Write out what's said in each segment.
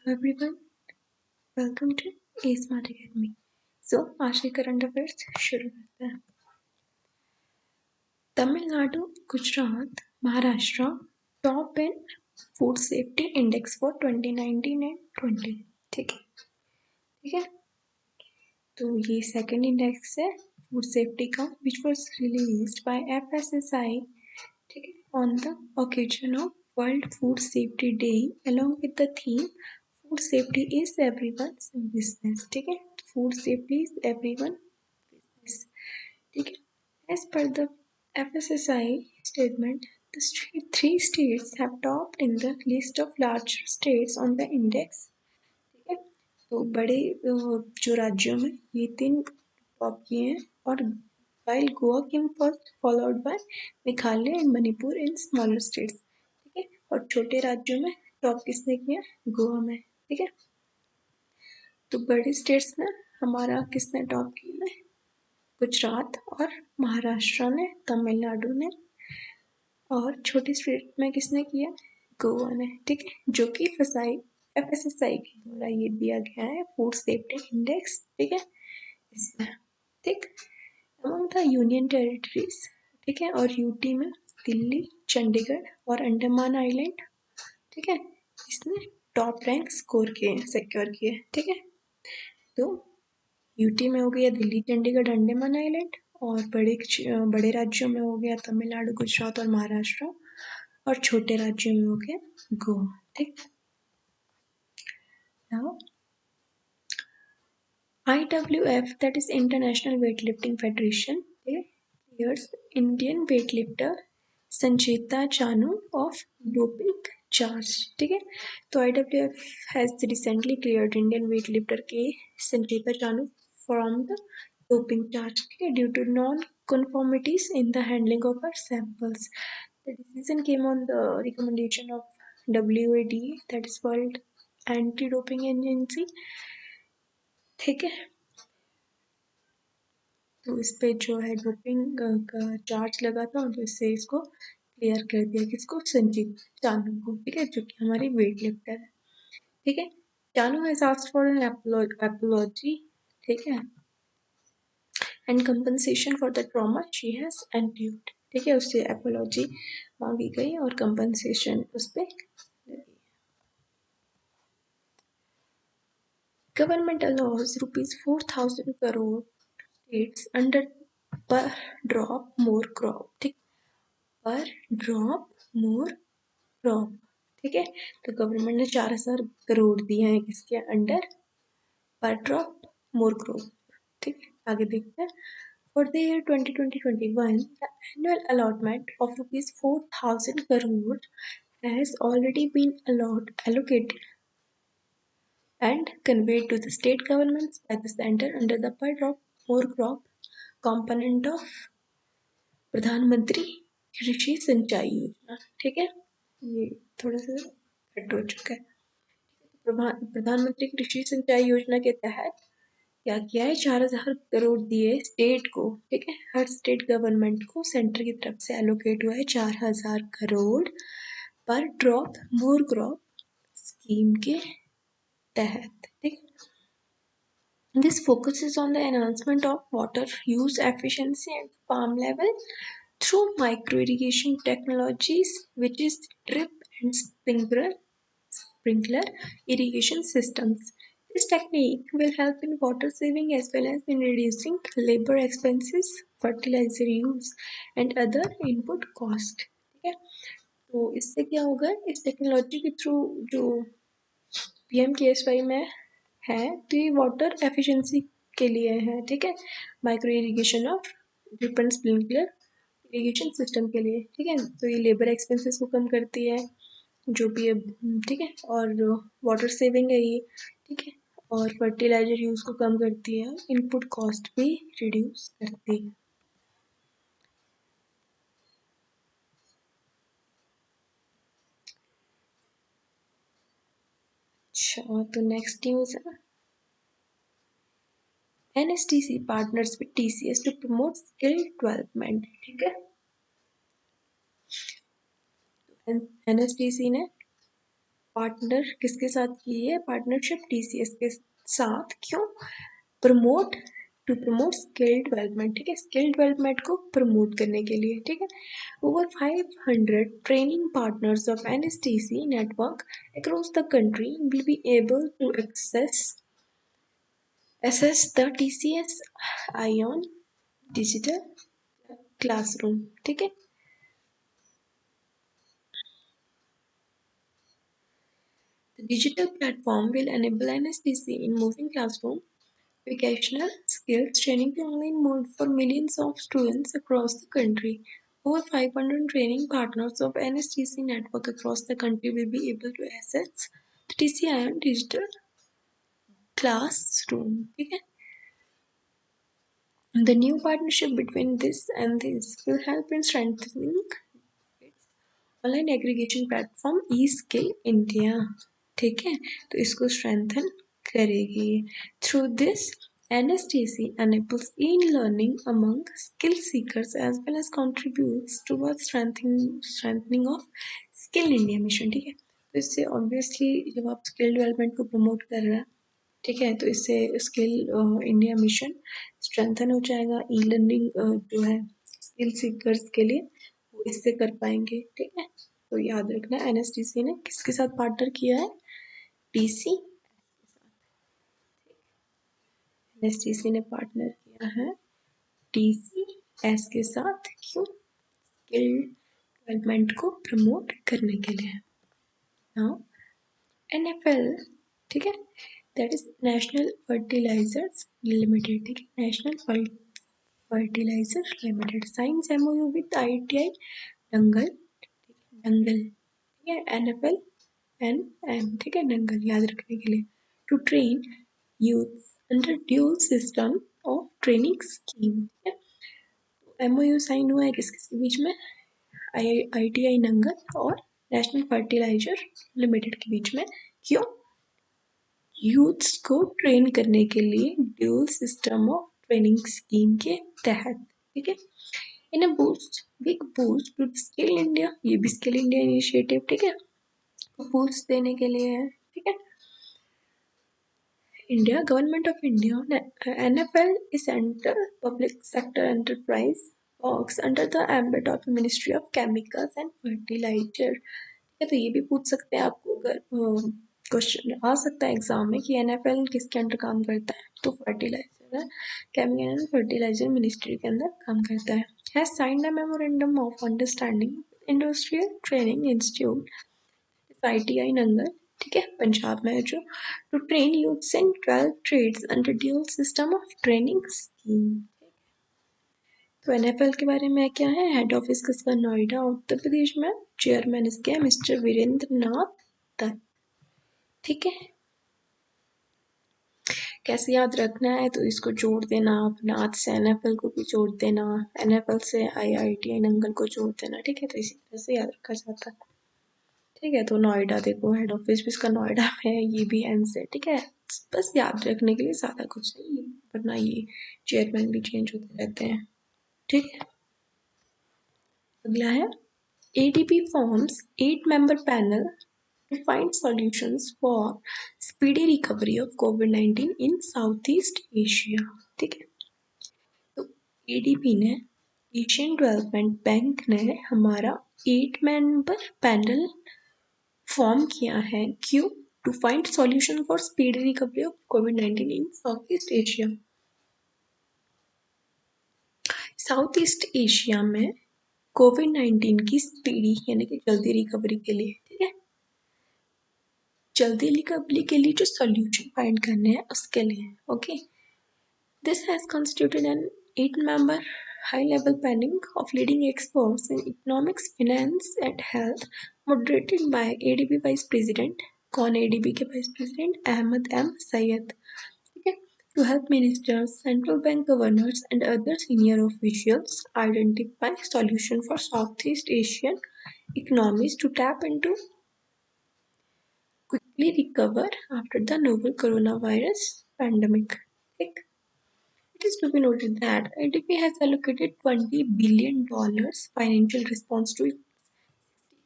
everyone, welcome to A Smart Academy. So आज के current affairs शुरू करते हैं। Tamil Nadu, Gujarat, Maharashtra top in food safety index for 2019 and 20। ठीक है। तो ये सेकंड इंडेक्स है फूड सेफ्टी का, which was released by FSSAI, ठीक है, on the occasion of world food safety day along with the theme food safety is everyone's business. ठीक है, food safety is everyone business. ठीक है, as per the FSSAI statement, the three states have topped in the list of larger states on the index। ठीक है, तो बड़े जो राज्यों में ये तीन टॉप किए हैं, और while Goa came first, followed by Meghalaya and Manipur in smaller states. ठीक है, और छोटे राज्यों में टॉप किसने किया? गोवा में। ठीक है, तो बड़े स्टेट्स में हमारा किसने टॉप किया है? गुजरात और महाराष्ट्र ने, तमिलनाडु ने, और छोटे स्टेट में किसने किया? गोवा ने। ठीक है, जो कि FSSAI के द्वारा ये दिया गया है फूड सेफ्टी इंडेक्स। ठीक है, इसमें ठीक अमंग द यूनियन टेरिटरीज, ठीक है, और यूटी में दिल्ली, चंडीगढ़ और अंडमान आइलैंड, ठीक है, इसने टॉप रैंक स्कोर किए, सिक्योर किए। ठीक है, तो यूटी में हो गया दिल्ली, चंडीगढ़, अंडमान आइलैंड, और बड़े राज्यों में हो गया तमिलनाडु, गुजरात और महाराष्ट्र, और छोटे राज्यों में हो गया गोवा। ठीक, now IWF, that is International Weightlifting Federation, clears Indian weightlifter Sanchita Chanu of doping charge। ठीक है, तो IWF has recently cleared Indian weightlifter के संचिता Chanu from the doping charge, ठीक है, due to non-conformities in the handling of her samples। The decision came on the recommendation of WADA, that is World Anti-Doping Agency। ठीक है, तो इस पे जो है डोपिंग का चार्ज लगा था, और इससे इसको क्लियर कर दिया किसको? संजीत चानू को। ठीक है, जो कि हमारी वेट लिफ्टर है। ठीक है, Chanu has asked for an apology, ठीक है, and compensation for the trauma she has endured. ठीक है, उससे एपोलॉजी मांगी गई और कंपनसेशन उस पे government अलॉज ₹4,000 crore states under per drop more crop। ठीक, पर ड्रॉप मोर क्रॉप। ठीक है, तो गवर्नमेंट ने 4,000 करोड़ दिए हैं किसके अंडर? पर ड्रॉप मोर क्रॉप। ठीक है, आगे देखते हैं। For the year 2020-21 the annual allotment of ₹4,000 crore has already been allocated and conveyed to the state governments by the center under the per drop more crop component of प्रधानमंत्री कृषि सिंचाई योजना। ठीक है, ये थोड़ा सा कट हो चुका है। प्रधानमंत्री कृषि सिंचाई योजना के तहत क्या किया है? 4,000 करोड़ दिए स्टेट को। ठीक है, हर स्टेट गवर्नमेंट को सेंटर की तरफ से एलोकेट हुआ है 4,000 करोड़ पर ड्रॉप मोर क्रॉप स्कीम के तहत। ठीक, this focuses on the enhancement of water use efficiency and farm level through micro irrigation technologies, which is drip and sprinkler irrigation systems. This technique will help in water saving as well as in reducing labor expenses, fertilizer use and other input cost। ठीक है, तो इससे क्या होगा? इस technology के through जो PMKSY में है, तो ये वाटर एफिशिएंसी के लिए है। ठीक है, micro irrigation of drip and sprinkler irrigation system के लिए। ठीक है, तो ये लेबर एक्सपेंसेस को कम करती है जो भी है। ठीक है, और वाटर सेविंग है ये। ठीक है, और फर्टिलाइजर यूज को कम करती है, इनपुट कॉस्ट भी रिड्यूस करती है। अच्छा, तो नेक्स्ट न्यूज है NSTC partners with TCS to promote skill development। ठीक है, NSTC ने पार्टनर किसके साथ की है? पार्टनरशिप टीसीएस के साथ। क्यों? Promote to promote skill development, ठीक है, स्किल डेवलपमेंट को प्रमोट करने के लिए, ठीक है। Over 500 training partners of NSTC network across the country will be able to access the TCS Ion digital classroom, ठीक है। The digital platform will enable NSTC in moving classroom vocational skills training to online mode for millions of students across the country. Over 500 training partners of NSTC network across the country will be able to access the TCIon digital classroom. Okay? The new partnership between this and this will help in strengthening its online aggregation platform E skill India, ठीक है, तो इसको strengthen करेगी। Through this NSTC enables e-learning among skill seekers as well as contributes towards strengthening of skill India mission, ठीक है। तो इससे obviously जब आप स्किल डेवलपमेंट को प्रमोट कर रहे हैं, ठीक है, तो इससे स्किल इंडिया मिशन स्ट्रेंथन हो जाएगा। ई लर्निंग जो है स्किल सीकर्स के लिए वो इससे कर पाएंगे, ठीक है। तो याद रखना एनएसटीसी ने किसके साथ पार्टनर किया है? टीसी एनएसटीसी ने पार्टनर किया है टीसीएस के साथ। क्यों? स्किल डेवलपमेंट को प्रमोट करने के लिए। नाउ एनएफएल, ठीक है, that is National Fertilizers Limited, ठीक है, National Fertilizer Limited signs MOU with ITI Nangal, Nangal, ठीक है, एनएफएल एन, ठीक है, नंगल याद रखने के लिए। To train youth under dual system of training scheme, ठीक है। एमओयू साइन हुआ है किस किसके बीच में? आईटीआई नंगल और नेशनल फर्टिलाइजर लिमिटेड के बीच में। क्यों? यूथ्स को ट्रेन करने के लिए dual system of training scheme के तहत, ठीक है। In a boost big boost to skill India, ये भी स्किल इंडिया इनिशिएटिव, ठीक है, बूस्ट देने के लिए है, ठीक है। India government of India NFL is central public sector enterprise works under the ambit of ministry of chemicals and fertiliser, ठीक है। तो ये भी पूछ सकते हैं आपको, अगर क्वेश्चन आ सकता है एग्जाम में कि एनएफएल किसके अंडर काम करता है, तो फर्टिलाइजर है, केमिकल एंड फर्टिलाइजर मिनिस्ट्री के अंदर काम करता है। Has signed a memorandum of understanding industrial training institute ITI Nangal, ठीक है, पंजाब में है जो, to train youths in 12 trades under dual system of training scheme. तो एनएफएल के बारे में क्या है? हेड ऑफिस किसका? नोएडा उत्तर प्रदेश में। चेयरमैन इसके है मिस्टर वीरेंद्र नाथ दत्त, ठीक है। कैसे याद रखना है? तो इसको जोड़ देना, आप नाथ से एनएफएल को भी जोड़ देना, एनएफएल से आईआईटी नंगल को जोड़ देना, ठीक है। तो इसी तरह से याद रखा जाता है, ठीक है। तो नोएडा देखो हेड ऑफिस भी इसका नोएडा में है, ये भी एन से, ठीक है। बस याद रखने के लिए, ज़्यादा कुछ नहीं, वरना ये चेयरमैन भी चेंज होते रहते हैं, ठीक है। अगला है ADP forms 8-member panel to find solutions for speedy recovery of COVID-19 in Southeast Asia, ठीक है। तो ADP ने, एशियन डेवलपमेंट बैंक ने हमारा 8-member पैनल फॉर्म किया है। क्यों? To find solution for speed recovery of कोविड-19 in South East Asia. South East Asia में कोविड-19 की स्पीडी यानी कि जल्दी रिकवरी के लिए, ठीक है, जल्दी रिकवरी के लिए जो सॉल्यूशन फाइंड करने हैं उसके लिए, okay. This has constituted an 8-member high-level panel of leading experts in economics, finance and health, moderated by ADB Vice President, कौन ADB के Vice President? Ahmed M. Saeed, ठीक है, to help ministers, central bank governors and other senior officials identify solution for Southeast Asian economies to tap into quickly recover after the novel coronavirus pandemic, ठीक। It is to be noted that IDP has allocated $20 billion financial response to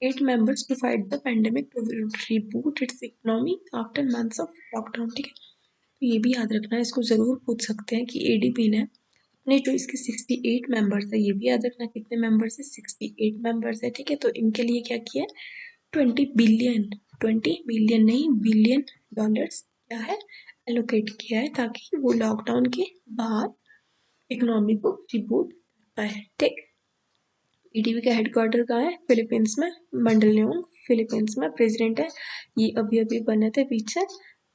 8 members to fight the pandemic to reboot its economy after months of lockdown. ठीक है, तो ये भी याद रखना है, इसको जरूर पूछ सकते हैं कि एडीपी ने अपने जो इसके 68 मेंबर्स है, ये भी याद रखना कितने मेंबर्स है, 68 मेंबर्स है। ठीक है, तो इनके लिए क्या किया है, 20 बिलियन नहीं बिलियन डॉलर्स क्या है एलोकेट किया है, ताकि वो लॉकडाउन के बाद इकोनॉमी को रिबूट कर पाए। ठीक, ईडीबी का हेडक्वार्टर कहाँ है, फिलीपींस में, मंडलियोंग फिलीपींस में। प्रेसिडेंट है, ये अभी अभी बने थे पीछे,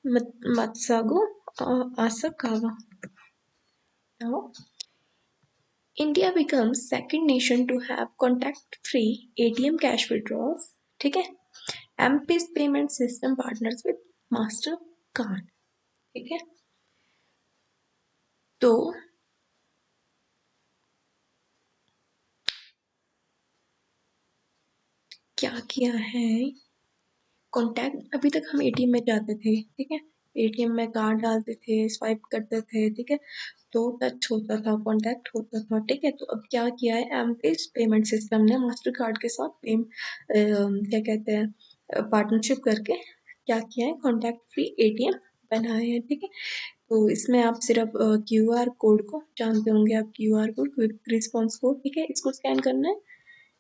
मत्सागो आसाकावा। Now, India becomes second nation to have contact-free ATM cash withdrawals. ठीक है, M-Pes payment system partners with Mastercard. ठीक है, तो क्या किया है, कॉन्टैक्ट, अभी तक हम एटीएम में जाते थे, ठीक है, एटीएम में कार्ड डालते थे, स्वाइप करते थे, ठीक है, तो टच होता था, कॉन्टैक्ट होता था। ठीक है, तो अब क्या किया है, एम-पेस पेमेंट सिस्टम ने मास्टर कार्ड के साथ क्या कहते हैं पार्टनरशिप करके क्या किया है, कॉन्टैक्ट फ्री एटीएम बनाए हैं। ठीक है, तो इसमें आप सिर्फ क्यूआर कोड को जानते होंगे, आप QR code, quick response code, ठीक है, इसको स्कैन करना है।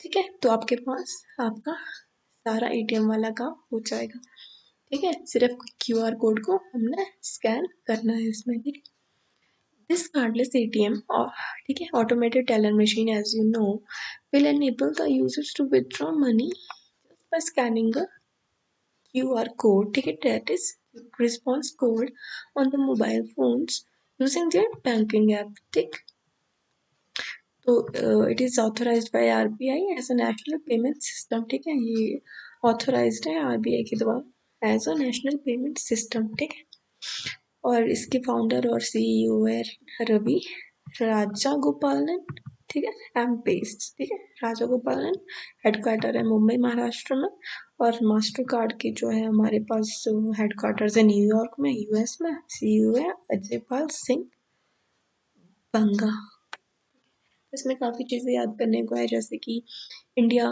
ठीक है, तो आपके पास आपका सारा एटीएम वाला काम हो जाएगा। ठीक है, सिर्फ क्यूआर कोड को हमने स्कैन करना है इसमें। ठीक है, दिस कार्डलेस एटीएम और ठीक है automated teller machine as you know will enable the users to withdraw money by scanning a QR code, ठीक है, that is response code on the mobile phones using their banking app. ठीक, तो it is authorised by RBI as a national payment system. ठीक है, ये authorised है RBI के द्वारा as a national payment system. ठीक है, और इसके फाउंडर और सीईओ है रवि राजा गोपालन। ठीक है, एम पेस्ट, ठीक है, राजा गोपालन, हेडक्वार्टर है मुंबई महाराष्ट्र में, और मास्टर कार्ड के जो है हमारे पास हेडक्वार्टर्स है न्यूयॉर्क में यूएस में। सीईओ है अजय पाल सिंह बंगा। इसमें काफ़ी चीज़ें याद करने को है, जैसे कि इंडिया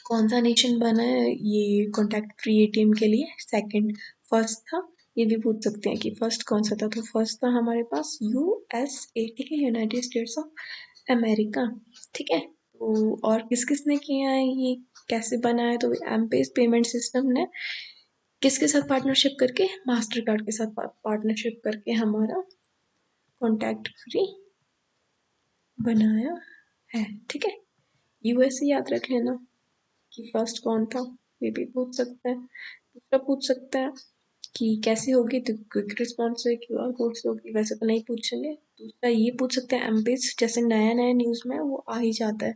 कौन सा नेशन बना है ये कॉन्टैक्ट फ्री एटीएम के लिए, सेकंड, फर्स्ट था, ये भी पूछ सकते हैं कि फर्स्ट कौन सा था, तो फर्स्ट था हमारे पास यूएसए। ठीक है, यूनाइटेड स्टेट्स ऑफ अमेरिका। ठीक है, तो और किस किस ने किया है ये, कैसे बना है, तो एम-पेस पेमेंट सिस्टम ने किसके साथ पार्टनरशिप करके, मास्टर कार्ड के साथ पार्टनरशिप करके हमारा कॉन्टैक्ट फ्री बनाया है। ठीक है, यूएसए याद रख लेना कि फर्स्ट कौन था, ये भी पूछ सकते हैं। दूसरा पूछ सकते हैं कि कैसे होगी, तो क्विक रिस्पॉन्स से, क्यूआर कोड से होगी, वैसे तो नहीं पूछेंगे। दूसरा ये पूछ सकते हैं एम-पेस, जैसे नया नया न्यूज़ में वो आ ही जाता है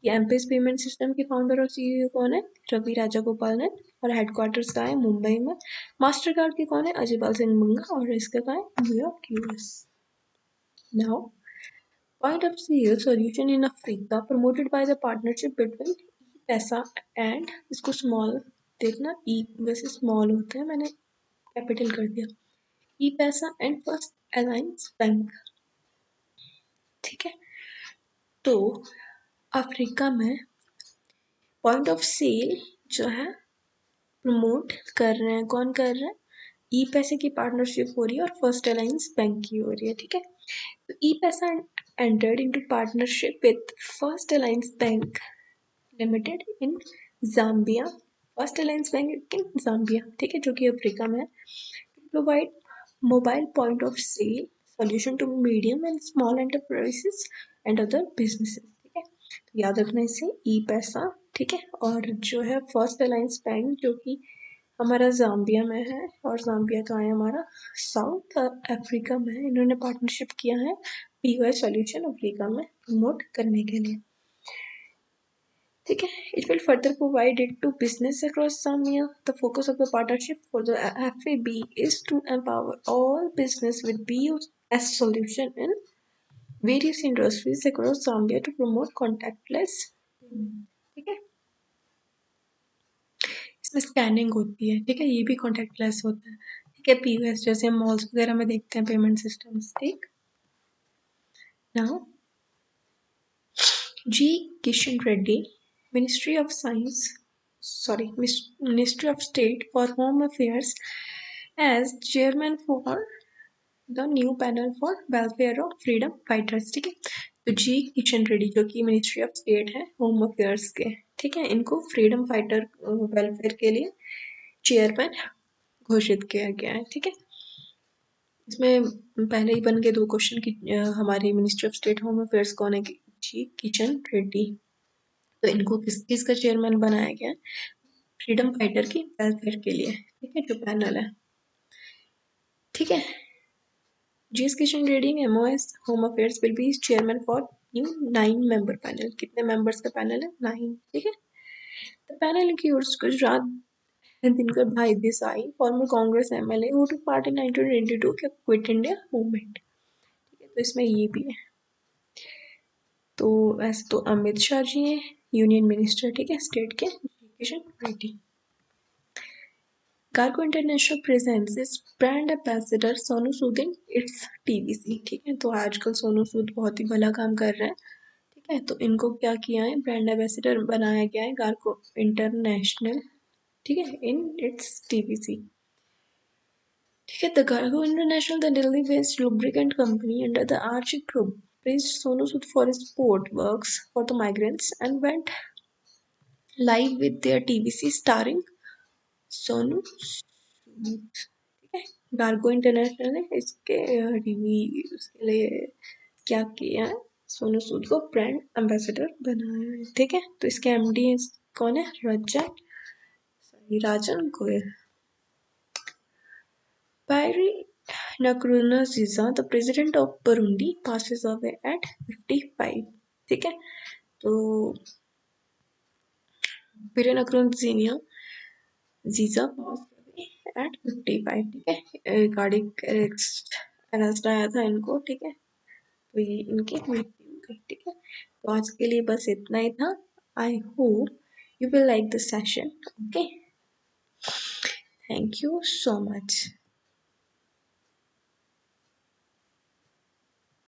कि एम-पेस पेमेंट सिस्टम के फाउंडर और सीईओ कौन है, रवि राजा गोपालन, और हेडक्वार्टर्स कहाँ है, मुंबई में। मास्टर कार्ड के कौन है, अजय पाल सिंह बंगा, और इसका कहाँ है, New York US. Now, point of sale solution in Africa promoted by the partnership between पैसा एंड, इसको स्मॉल देखना, ई वैसे स्मॉल होता है, मैंने कैपिटल कर दिया, ई पैसा एंड फर्स्ट अलायंस बैंक। ठीक है, तो अफ्रीका में पॉइंट ऑफ सेल जो है प्रमोट कर रहे हैं, कौन कर रहा है, ई पैसे की पार्टनरशिप हो रही है और फर्स्ट अलायंस बैंक की हो रही है। ठीक है, तो ई पैसा entered into partnership with First Alliance Bank Limited in Zambia, first alliance bank in Zambia, ठीक है, जो कि अफ्रीका में है, to provide mobile point of sale solution to medium and small enterprises and other businesses। ठीक है, तो याद रखना इसे, ई पैसा, ठीक है, और जो है फर्स्ट अलायंस बैंक जो कि हमारा जाम्बिया में है, और जाम्बिया का है हमारा साउथ अफ्रीका में है, इन्होंने पार्टनरशिप किया है पीवाई सॉल्यूशन अफ्रीका में प्रमोट करने के लिए। ठीक है, it will further provide it to business across Zambia. The focus of the partnership for the FAB is to empower all business with BOS solution in various industries across Zambia to promote contactless payment. ठीक है, इसमें scanning होती है, ठीक है, ये भी contactless होता है। ठीक है, पीओएस जैसे हम मॉल्स वगैरह में देखते हैं पेमेंट सिस्टम्स। ठीक, now G Kishan Reddy Ministry of Ministry of State for Home Affairs as chairman for the new panel for welfare of freedom fighters. ठीक है, तो जी किशन रेड्डी जो कि मिनिस्ट्री ऑफ स्टेट है होम अफेयर्स के, ठीक है, इनको फ्रीडम फाइटर वेलफेयर के लिए चेयरमैन घोषित किया गया है। ठीक है, इसमें पहले ही बन गए दो क्वेश्चन की हमारी ministry of state home affairs कौन है, जी किशन रेड्डी। तो इनको किसका चेयरमैन बनाया गया है, फ्रीडम फाइटर की वेलफेयर के लिए, ठीक है, जो पैनल है। ठीक है, GS Kishan Reddy MOS Home Affairs will be chairman for new 9-member panel। कितने members का panel है, 9। ठीक है, the panel includes Gujarat Dinkar भाई Desai, former Congress MLA who took part in 1922 के क्विट इंडिया मूवमेंट। ठीक है, तो इसमें ये भी है। तो वैसे तो अमित शाह जी हैं यूनियन मिनिस्टर, ठीक है, स्टेट के, Kishan Reddy. Cargo international presence is brand ambassador Sonu Sood in its TVC। ठीक है, तो आजकल सोनू सूद बहुत ही भला काम कर रहे हैं। ठीक है, तो इनको क्या किया है, ब्रांड एम्बेसडर बनाया गया है कार्गो इंटरनेशनल, ठीक है, इन इट्स TVC। ठीक है, the Cargo International the Delhi based lubricant company under the Archie group praised Sonu Sood for his sport works for the migrants and went live with their TVC starring Sonu Sood. ठीक है, cargo international ने इसके TV उसके लिए क्या किया है, सोनू सूद को ब्रांड एम्बेसडर बनाया है। ठीक है, तो इसके MD कौन है, राजन Goyal. Pierre Nkurunziza, the president of Burundi, passes away at 55। ठीक है, तो Pierre Nkurunziza passed away at 55। ठीक है, कार्डियक अरेस्ट आया था इनको। ठीक है, तो ये इनकी मृत्यु हो गई। ठीक है, तो आज के लिए बस इतना ही था। I hope you will like the session. Okay, thank you so much.